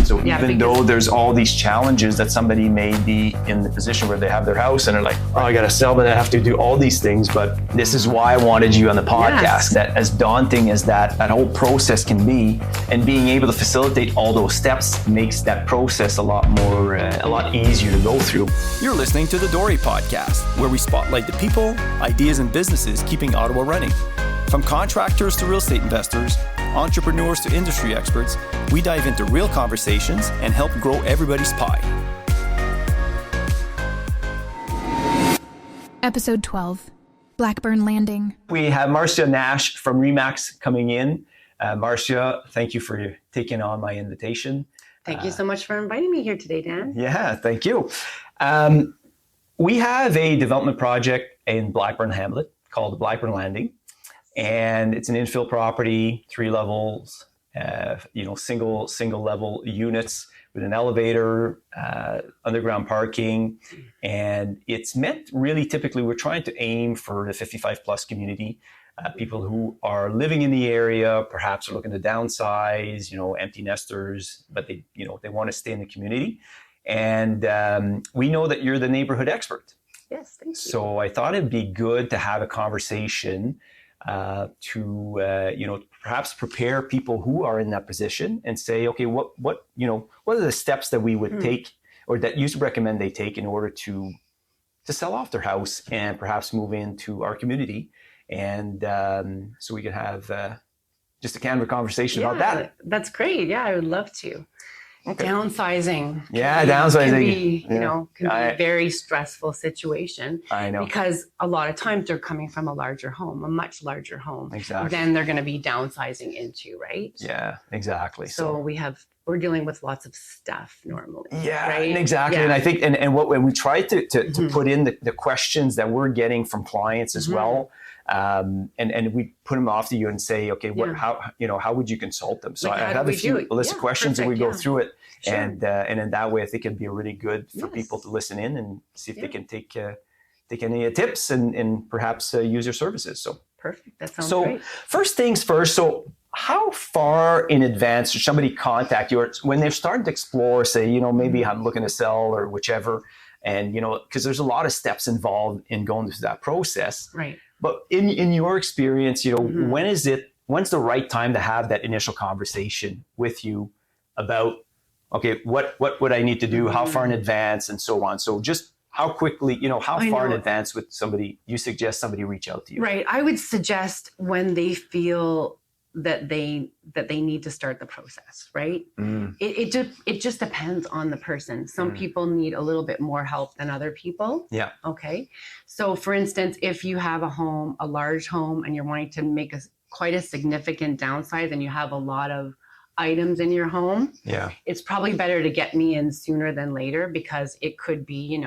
So even though there's all these challenges that somebody may be in the position where they have their house and they're like, oh, I got to sell, but I have to do all these things. But this is why I wanted you on the podcast, that as daunting as that whole process can be, and being able to facilitate all those steps makes that process a lot easier to go through. You're listening to the DORE Podcast, where we spotlight the people, ideas, and businesses keeping Ottawa running. From contractors to real estate investors, entrepreneurs to industry experts, we dive into real conversations and help grow everybody's pie. Episode 12, Blackburn Landing. We have Marcia Nash from RE/MAX coming in. Marcia, thank you for taking on my invitation. Thank you so much for inviting me here today, Dan. Yeah, thank you. We have a development project in Blackburn Hamlet called the Blackburn Landing. And it's an infill property, 3 levels, single level units with an elevator, underground parking. And it's meant really, typically, we're trying to aim for the 55 plus community, people who are living in the area, perhaps are looking to downsize, empty nesters, but they want to stay in the community. And we know that you're the neighborhood expert. Yes, thank you. So I thought it'd be good to have a conversation to perhaps prepare people who are in that position and say, okay, what are the steps that we would take, or that you recommend they take in order to sell off their house and perhaps move into our community, and so we can have just a candid conversation about that. That's great. Yeah, I would love to. Okay. Downsizing. Yeah, downsizing can be a very stressful situation. I know. Because a lot of times they're coming from a larger home, a much larger home. Exactly. Then they're going to be downsizing into, right? Yeah, exactly. So we're dealing with lots of stuff normally. Yeah, right? Exactly. Yeah. And I think, when we try to put in the questions that we're getting from clients as well, and we put them off to you and say, okay, how would you consult them? So I have a few list of questions and we go through it. Sure. And in that way, I think it'd be really good for people to listen in and see if they can take any tips and perhaps use your services. So perfect. That sounds great. First things first. So how far in advance should somebody contact you, or when they're starting to explore, say, maybe I'm looking to sell or whichever, and because there's a lot of steps involved in going through that process. Right. But in your experience, when's the right time to have that initial conversation with you about, okay, what would I need to do? How far in advance, and so on. So just how quickly, how far in advance would you suggest somebody reach out to you? Right. I would suggest when they feel that they need to start the process, right? It just depends on the person. Some people need a little bit more help than other people. Yeah. Okay. So for instance, if you have a large home, and you're wanting to make quite a significant downsize, and you have a lot of items in your home, it's probably better to get me in sooner than later, because it could be,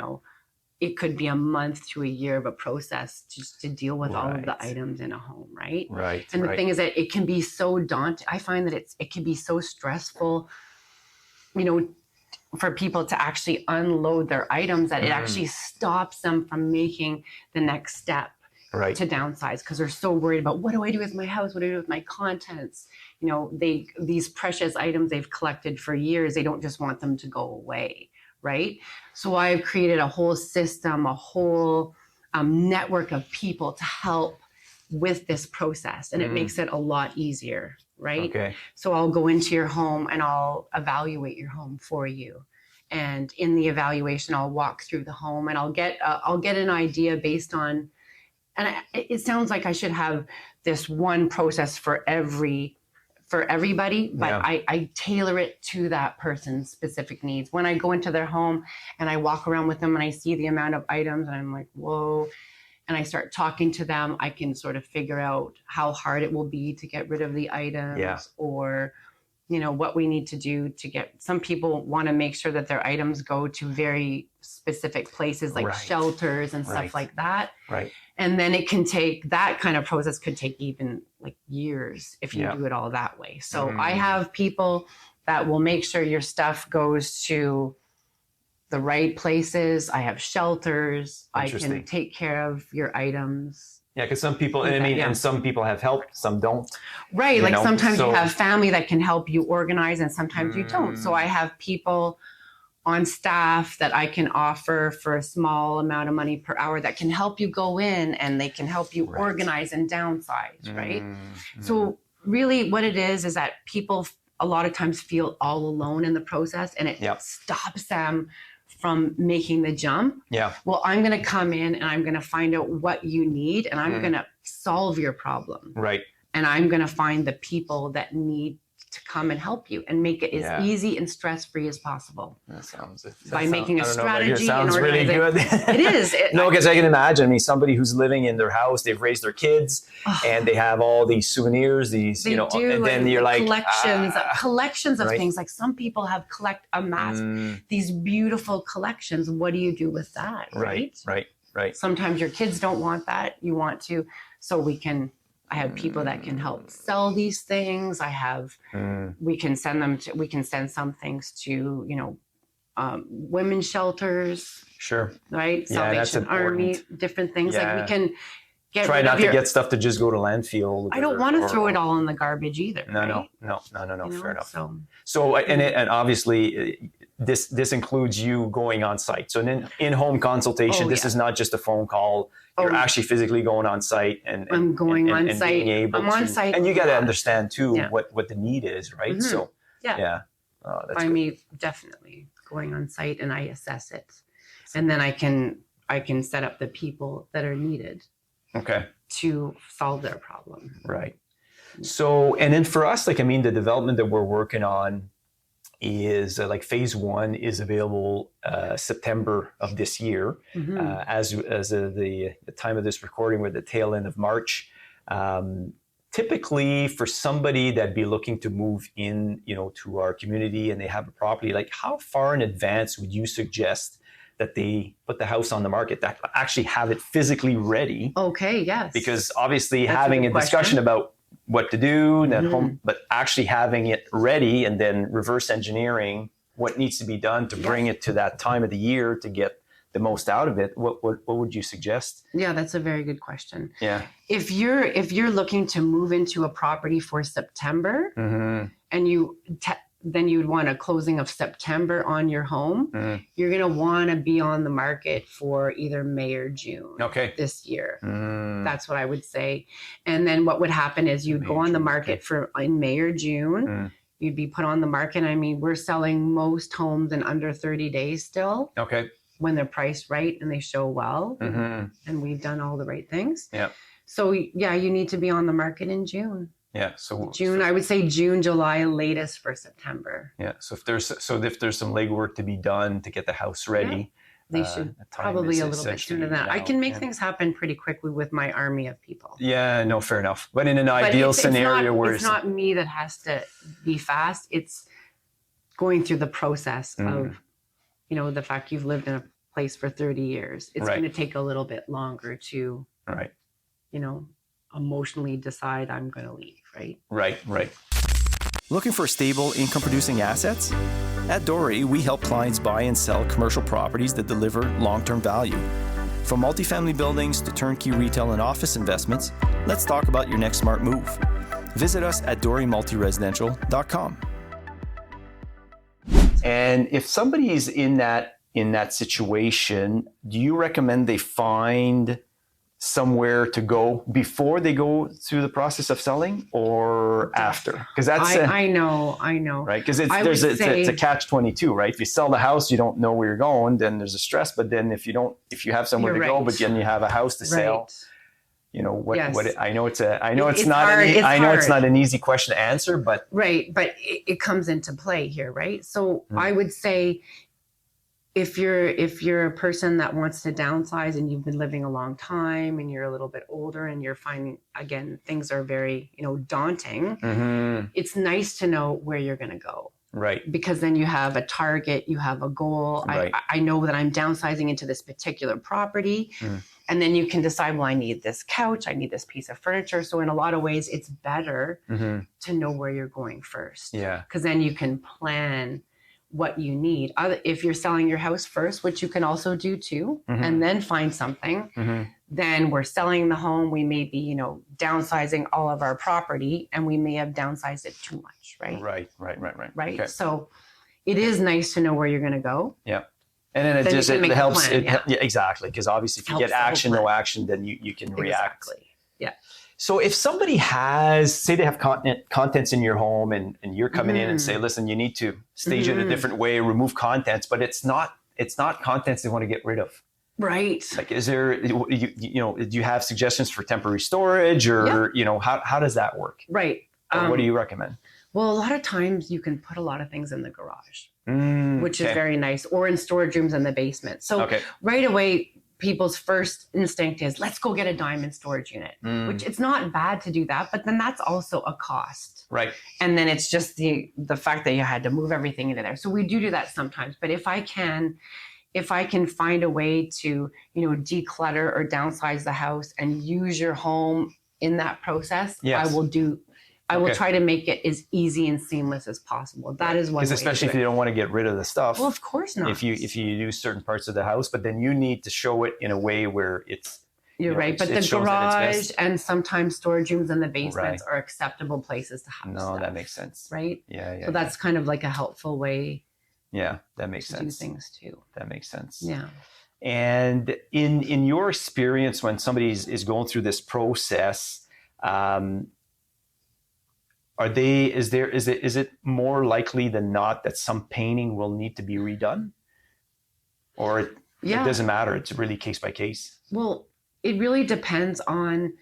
it could be a month to a year of a process just to deal with all of the items in a home, right? Right. And the thing is that it can be so daunting. I find that it can be so stressful, for people to actually unload their items, that it actually stops them from making the next step to downsize, because they're so worried about, what do I do with my house? What do I do with my contents? These precious items they've collected for years, they don't just want them to go away. Right. So I've created a whole system, a whole network of people to help with this process. And it makes it a lot easier. Right. Okay. So I'll go into your home and I'll evaluate your home for you. And in the evaluation, I'll walk through the home, and I'll get an idea based on, and it sounds like I should have this one process for everybody, but I tailor it to that person's specific needs. When I go into their home and I walk around with them and I see the amount of items, and I'm like, whoa, and I start talking to them, I can sort of figure out how hard it will be to get rid of the items, or, what we need to do to get. Some people want to make sure that their items go to very specific places, like shelters and stuff like that. Right. And then that kind of process could take even like years if you do it all that way. So I have people that will make sure your stuff goes to the right places. I have shelters. I can take care of your items Yeah, because some people, and I mean, and some people have help, some don't. Right. Like sometimes you have family that can help you organize, and sometimes you don't. So I have people on staff that I can offer for a small amount of money per hour that can help you go in, and they can help you organize and downsize, right? So really what it is that people a lot of times feel all alone in the process, and it stops them from making the jump. Yeah. Well, I'm going to come in and I'm going to find out what you need, and I'm going to solve your problem. Right. And I'm going to find the people that need to come and help you and make it as easy and stress-free as possible. That sounds by making a strategy. Sounds really good. It is. No, because I can imagine. I mean, somebody who's living in their house, they've raised their kids, and they have all these souvenirs. These, you know, and then you're like collections of things. Like some people have amassed these beautiful collections. What do you do with that? Right. Sometimes your kids don't want that. You want to, so I have people that can help sell these things. We can send some things to, you know, women's shelters. Sure. Right. Salvation Army, different things. Yeah. Like we can try not to get stuff to just go to landfill. I don't want to throw it all in the garbage either. No. You know, fair enough. So and obviously this includes you going on site. So an in-home consultation, this is not just a phone call. You're actually physically going on site and I'm going on and site. Being able I'm on site. And you got to understand too what the need is, right? Mm-hmm. So Oh, that's me definitely going on site, and I assess it. And then I can set up the people that are needed. Okay. To solve their problem. Right. So, and then for us, like, I mean, the development that we're working on is like phase 1 is available September of this year. Mm-hmm. As of the time of this recording, we're at the tail end of March. Typically for somebody that'd be looking to move in, you know, to our community and they have a property, like how far in advance would you suggest that they put the house on the market, that actually have it physically ready? Okay, yes. Because obviously having a discussion about what to do, and home, but actually having it ready and then reverse engineering what needs to be done to bring it to that time of the year to get the most out of it. What would you suggest? Yeah, that's a very good question. Yeah. If you're looking to move into a property for September, and then you'd want a closing of September on your home, you're going to want to be on the market for either May or June this year. That's what I would say. And then what would happen is you'd go on the market in May or June. You'd be put on the market. I mean, we're selling most homes in under 30 days still. Okay. When they're priced right and they show well, and we've done all the right things. Yeah. So you need to be on the market in June. Yeah. So June, I would say June, July, latest for September. Yeah. So if there's some legwork to be done to get the house ready, they should probably a little bit sooner than that. I can make things happen pretty quickly with my army of people. Yeah. No, fair enough. But in an ideal scenario where it's not me that has to be fast. It's going through the process of, you know, the fact you've lived in a place for 30 years. It's going to take a little bit longer to, you know, emotionally decide I'm going to leave, right? Right. Looking for stable income-producing assets? At DORE, we help clients buy and sell commercial properties that deliver long-term value. From multifamily buildings to turnkey retail and office investments, let's talk about your next smart move. Visit us at doremultiresidential.com. And if somebody is in that situation, do you recommend they find somewhere to go before they go through the process of selling or after? Because that's I know right, because it's a catch-22, right? If you sell the house, you don't know where you're going, then there's a stress. But then if you have somewhere to go, but then you have a house to sell, you know what I know it's not an easy question to answer, but but it comes into play here, right? So I would say if you're a person that wants to downsize and you've been living a long time and you're a little bit older and you're finding, again, things are very, you know, daunting, it's nice to know where you're going to go. Right. Because then you have a target, you have a goal. Right. I know that I'm downsizing into this particular property. And then you can decide, well, I need this couch, I need this piece of furniture. So in a lot of ways, it's better to know where you're going first. Yeah. Because then you can plan what you need. If you're selling your house first, which you can also do too, and then find something, then we're selling the home. We may be, downsizing all of our property, and we may have downsized it too much, right? Right. Okay. So it is nice to know where you're going to go. Yeah. And then Then you can make it a helps. plan, yeah. Yeah, exactly. Because obviously if you Helps get the whole action, plan. no action, then you can react. Exactly. Yeah. So if somebody say they have contents in your home and you're coming in and say, listen, you need to stage it a different way, remove contents, but it's not contents they want to get rid of. Right. Like, is there, do you have suggestions for temporary storage or, how does that work? Right. Or what do you recommend? Well, a lot of times you can put a lot of things in the garage, which is Okay. very nice, or in storage rooms in the basement. So Okay. right away, people's first instinct is, let's go get a diamond storage unit, which it's not bad to do that, but then that's also a cost. Right. And then it's just the fact that you had to move everything into there. So we do that sometimes. But if I can find a way to, declutter or downsize the house and use your home in that process, Yes. I will Okay. try to make it as easy and seamless as possible. That is one way. Because especially if you don't want to get rid of the stuff. Well, of course not. If you use certain parts of the house, but then you need to show it in a way where You're right. But it the shows that it's garage best. and sometimes storage rooms in the basements Right. are acceptable places to have No, stuff, that makes sense. right? Yeah. So that's kind of like a helpful way Yeah, that makes to sense. do things too. That makes sense. Yeah. And in your experience, when somebody is going through this process, is it more likely than not that some painting will need to be redone, or it doesn't matter? It's really case by case. Well, it really depends on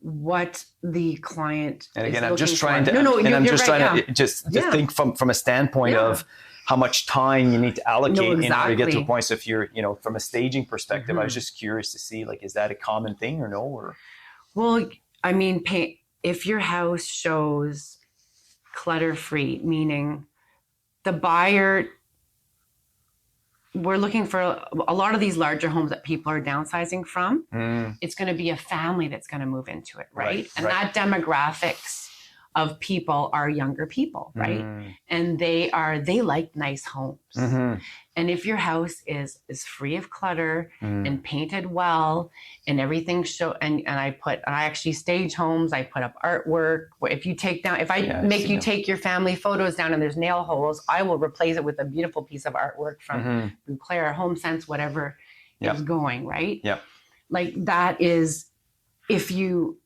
what the client And again, is I'm just looking trying for. to. No, and you're I'm just right, trying yeah. to just Yeah. think from a standpoint Yeah. of how much time you need to allocate in order to get to a exactly. point. So if you're, from a staging perspective, I was Mhm. just curious to see, like, is that a common thing or no? Or Well, I mean, if your house shows clutter-free, meaning the buyer, we're looking for a lot of these larger homes that people are downsizing from. It's going to be a family that's going to move into it, right? Right, And right. that demographics of people are younger people, right? And they like nice homes. Mhm. And if your house is free of clutter and painted well and everything and I actually stage homes, I put up artwork. If I make you take your family photos down and there's nail holes, I will replace it with a beautiful piece of artwork from Claire, Home Sense, whatever is going, right? Yeah. Like that is, if you,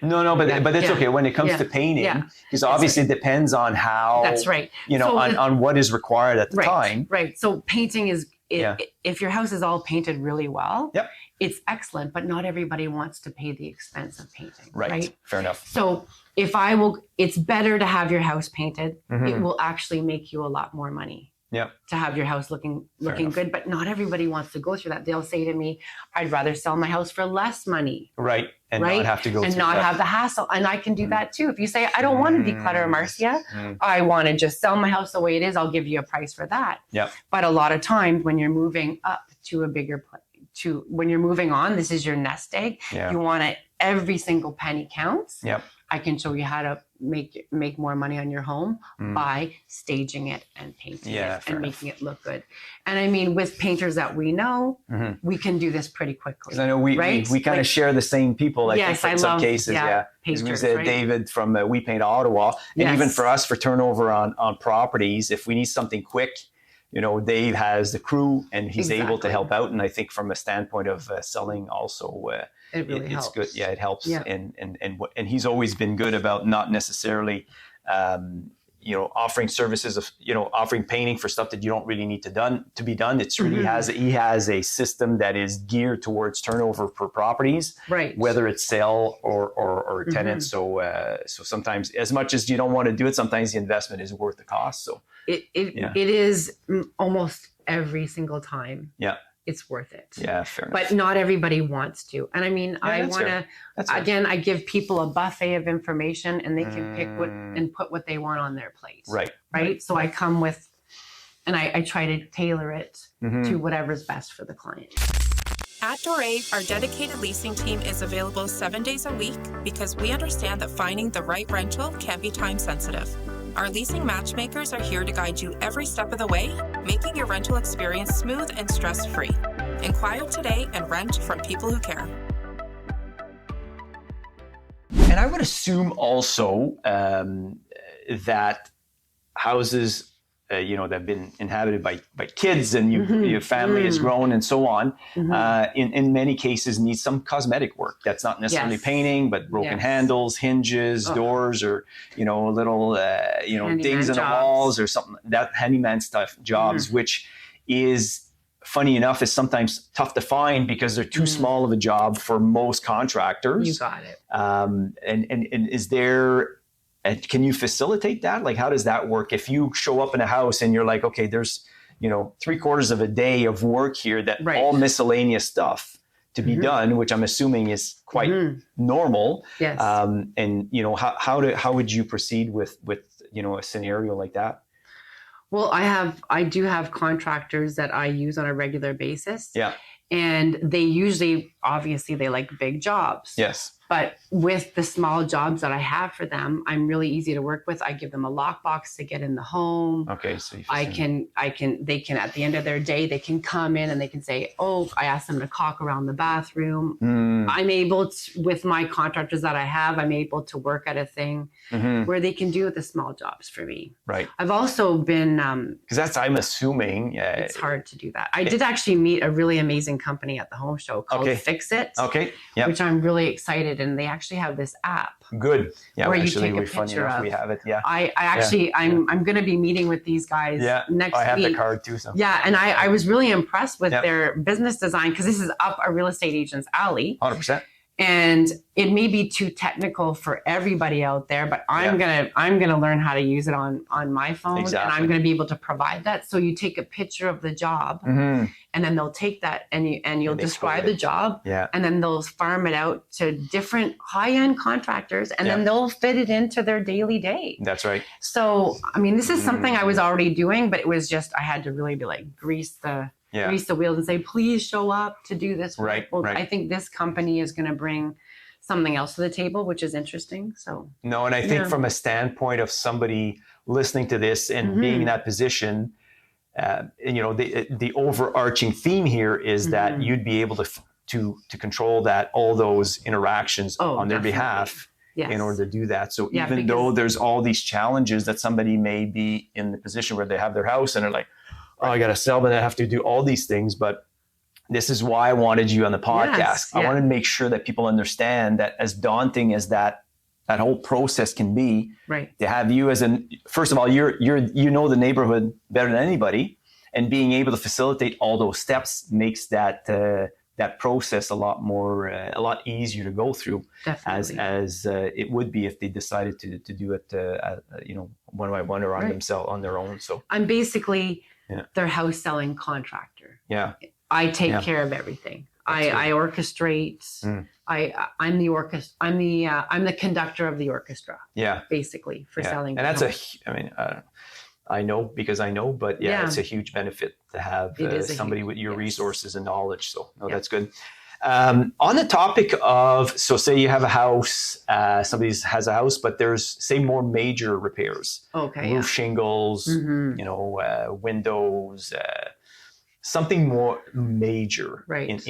No, but it's okay when it comes to painting, because obviously it depends on how. That's right. On what is required at the time. Right. So painting is, if your house is all painted really well, it's excellent, but not everybody wants to pay the expense of painting. Right. Fair enough. So it's better to have your house painted. It will actually make you a lot more money. Yeah. To have your house looking good, but not everybody wants to go through that. They'll say to me, "I'd rather sell my house for less money." Right. And not have to go and through not that. have the hassle. And I can do that too. If you say, "I don't want to declutter, Marcia. I want to just sell my house the way it is," I'll give you a price for that. Yeah. But a lot of times when you're moving up to a bigger place, when you're moving on, this is your nest egg. Yeah. You want it. Every single penny counts. Yep. I can show you how to make more money on your home by staging it and painting it and making it look good. And I mean, with painters that we know, we can do this pretty quickly. Because I know we kind of share the same people. I think in some cases, painters, we said David from We Paint Ottawa, and even for us for turnover on properties, if we need something quick, Dave has the crew and he's able to help out. And I think from a standpoint of selling also. It really helps. It's good. Yeah, it helps. Yeah. And he's always been good about not necessarily, offering services of, offering painting for stuff that you don't really need to be done. It's really he has a system that is geared towards turnover for properties, right? Whether it's sale or tenants. So sometimes, as much as you don't want to do it, sometimes the investment is worth the cost. So it is almost every single time. Yeah. It's worth it. Yeah, fair enough. But not everybody wants to. And I mean, I want to, again, I give people a buffet of information and they can pick and put what they want on their plate. Right. So I come with, and I try to tailor it to whatever's best for the client. At DORE, our dedicated leasing team is available 7 days a week because we understand that finding the right rental can be time sensitive. Our leasing matchmakers are here to guide you every step of the way, making your rental experience smooth and stress-free. Inquire today and rent from people who care. And I would assume also that houses, that have been inhabited by kids and your family has grown and so on, in many cases need some cosmetic work. That's not necessarily painting, but broken handles, hinges, doors, or, little, dings in the walls or something, that handyman stuff, jobs, which is, funny enough, is sometimes tough to find because they're too small of a job for most contractors. You got it. And is there, can you facilitate that? Like, how does that work? If you show up in a house and you're like, okay, there's, 3/4 of a day of work here, that all miscellaneous stuff to be done, which I'm assuming is quite normal. Yes. And, how would you proceed with, a scenario like that? Well, I do have contractors that I use on a regular basis. Yeah. And they usually, obviously, they like big jobs. Yes. But with the small jobs that I have for them, I'm really easy to work with. I give them a lockbox to get in the home. Okay. So they can, at the end of their day, they can come in and they can say, oh, I asked them to caulk around the bathroom. I'm able to, with my contractors that I have, I'm able to work at a thing where they can do the small jobs for me. Right. I've also been, because that's, I'm assuming. it's hard to do that. I did actually meet a really amazing company at the home show called Fix It. Okay. Yeah. Which I'm really excited. And they actually have this app. Good. Yeah. Where actually, you take a picture of. We have it. Yeah. I'm going to be meeting with these guys next week. I have the card too. So. Yeah. And I was really impressed with their business design, because this is up a real estate agent's alley. 100%. And it may be too technical for everybody out there, but I'm gonna learn how to use it on my phone, and I'm gonna be able to provide that. So you take a picture of the job, and then they'll take that and you'll describe the job, and then they'll farm it out to different high-end contractors, and then they'll fit it into their daily day. That's right. So I mean, this is something I was already doing, but it was just I had to really be like grease the wheels and say, please show up to do this. Right. Well, I think this company is going to bring something else to the table, which is interesting. So no, and I think from a standpoint of somebody listening to this and being in that position, the overarching theme here is that you'd be able to control all those interactions on their behalf. Yes. In order to do that. So even though there's all these challenges that somebody may be in the position where they have their house and they're like, oh, I got to sell, but I have to do all these things. But this is why I wanted you on the podcast. Yes, I wanted to make sure that people understand that, as daunting as that whole process can be, to have you as first of all, you know the neighborhood better than anybody, and being able to facilitate all those steps makes that process a lot easier to go through. Definitely. as it would be if they decided to do it one by one or on their own. So I'm basically their house selling contractor. Yeah. I take care of everything. I orchestrate. I'm the conductor of the orchestra. Yeah. Basically for selling. And that's I know because I know, but it's a huge benefit to have somebody with your resources and knowledge. So that's good. On the topic of, so say you have a house, somebody has a house, but there's say more major repairs. Okay. Roof shingles, windows, something more major. Right.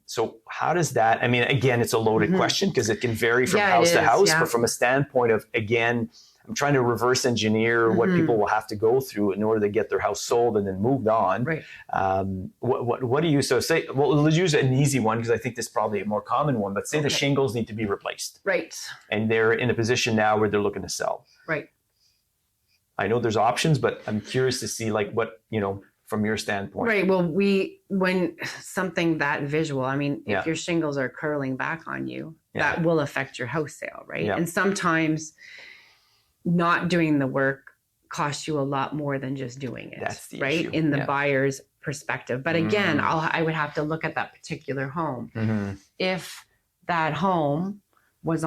So how does that, I mean, again, it's a loaded question because it can vary from house to house, but from a standpoint of, again, I'm trying to reverse engineer what people will have to go through in order to get their house sold and then moved on. Right. What do you, so say, well, let's use an easy one because I think this is probably a more common one, but say the shingles need to be replaced. Right. And they're in a position now where they're looking to sell. Right. I know there's options, but I'm curious to see like what, from your standpoint. Right. Well, when something that visual, I mean, if your shingles are curling back on you, that will affect your house sale. Right. Yeah. And sometimes not doing the work costs you a lot more than just doing it. That's the issue. In the buyer's perspective. But again, I would have to look at that particular home. Mm-hmm. If that home was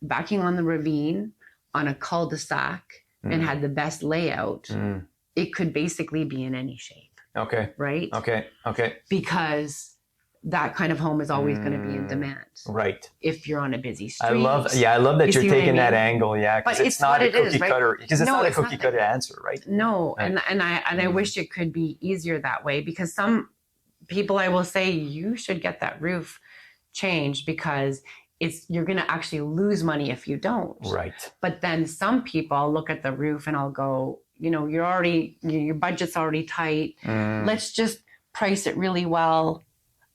backing on the ravine on a cul-de-sac and had the best layout, it could basically be in any shape. Okay. Right? Okay. Because that kind of home is always going to be in demand. Right. If you're on a busy street. I love that you're taking that angle. Yeah. Because it's not a cookie cutter. Because it's not a cookie cutter answer, right? No. And I wish it could be easier that way because some people I will say, you should get that roof changed because you're going to actually lose money if you don't. Right. But then some people, I'll look at the roof and I'll go, your budget's already tight. Let's just price it really well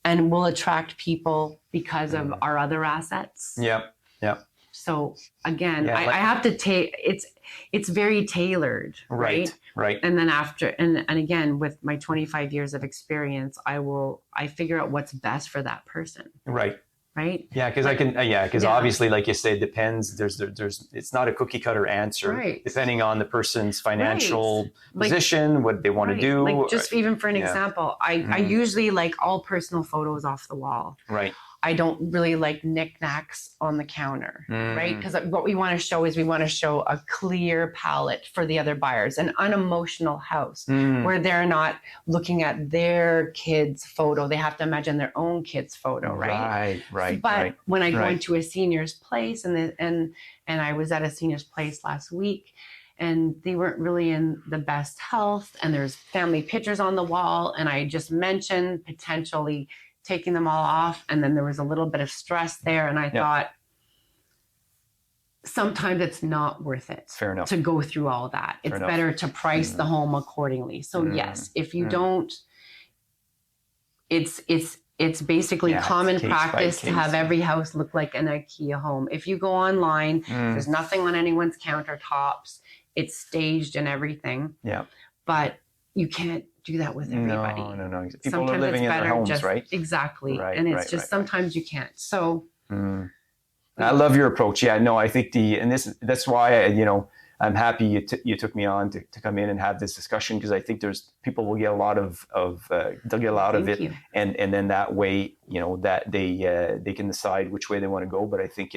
and we'll attract people because of our other assets. Yep. So again, Yeah, I have to take, it's very tailored. Right. And then and again, with my 25 years of experience, I figure out what's best for that person. Right. Yeah, because because obviously, like you say, it depends. There's it's not a cookie cutter answer. Right. Depending on the person's financial position, what they want to do. Like just even for an example, I usually like all personal photos off the wall. Right. I don't really like knickknacks on the counter, right? Because what we want to show is a clear palette for the other buyers, an unemotional house where they're not looking at their kid's photo. They have to imagine their own kid's photo, right? Right. But when I go into a senior's place and I was at a senior's place last week, and they weren't really in the best health, and there's family pictures on the wall, and I just mentioned potentially taking them all off, and then there was a little bit of stress there, and I thought sometimes it's not worth it. Fair enough. To go through all that. It's better to price the home accordingly. So yes, if you don't, it's basically common practice to have every house look like an IKEA home. If you go online, there's nothing on anyone's countertops. It's staged and everything. Yeah. But you can't do that with everybody. No. People sometimes are living in their homes, right? Exactly. And it's just sometimes you can't. So I love your approach. Yeah, no, I think that's why I'm happy you took me on to come in and have this discussion, because I think people will get a lot of they'll get a lot of it, and then that way that they can decide which way they want to go. But I think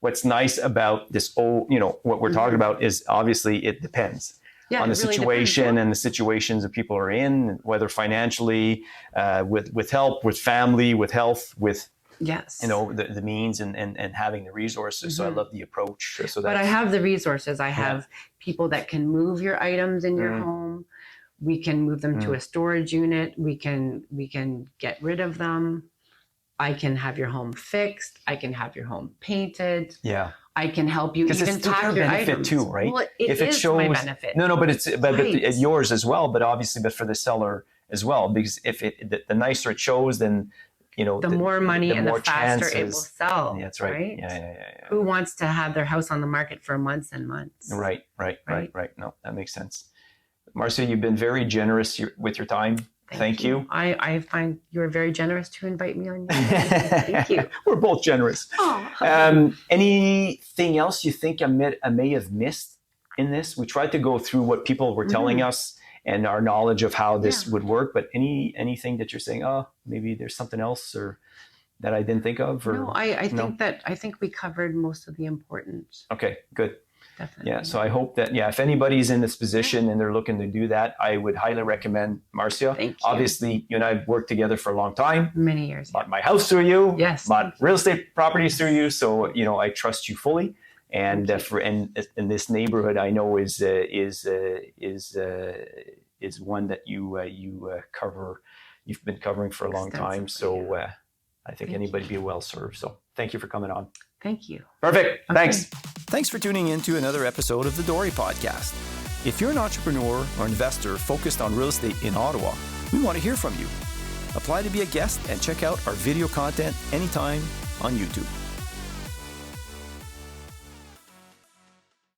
what's nice about this what we're talking about is obviously it depends. On the situation and the situations that people are in, whether financially, with help, with family, with health, with the means and having the resources. So I love the approach. But I have the resources. I have people that can move your items in your home. We can move them to a storage unit. We can get rid of them. I can have your home fixed. I can have your home painted. Yeah. I can help you even pack your items too, right? Well, if it shows my benefit. No, but it's yours as well. But obviously, but for the seller as well, because if the nicer it shows, then the more money and the faster it will sell. Yeah, that's right. Yeah. Who wants to have their house on the market for months and months? Right. No, that makes sense. Marcia, you've been very generous with your time. Thank you. I find you're very generous to invite me on. Thank you. We're both generous. Anything else you think I may have missed in this? We tried to go through what people were telling us and our knowledge of how this would work, but anything that you're saying, maybe there's something else or that I didn't think of? Or, no, I think we covered most of the important. Okay, good. Definitely. Yeah, so I hope that, if anybody's in this position and they're looking to do that, I would highly recommend Marcia. Thank you. Obviously, you and I have worked together for a long time. Many years. Bought my house through you. Yes. Bought real estate properties through you. So, I trust you fully. And in this neighborhood, I know is one that you cover. You've been covering for a long time. So I think anybody be well served. So thank you for coming on. Thank you. Perfect. Okay. Thanks. Thanks for tuning in to another episode of the DORE Podcast. If you're an entrepreneur or investor focused on real estate in Ottawa, we want to hear from you. Apply to be a guest and check out our video content anytime on YouTube.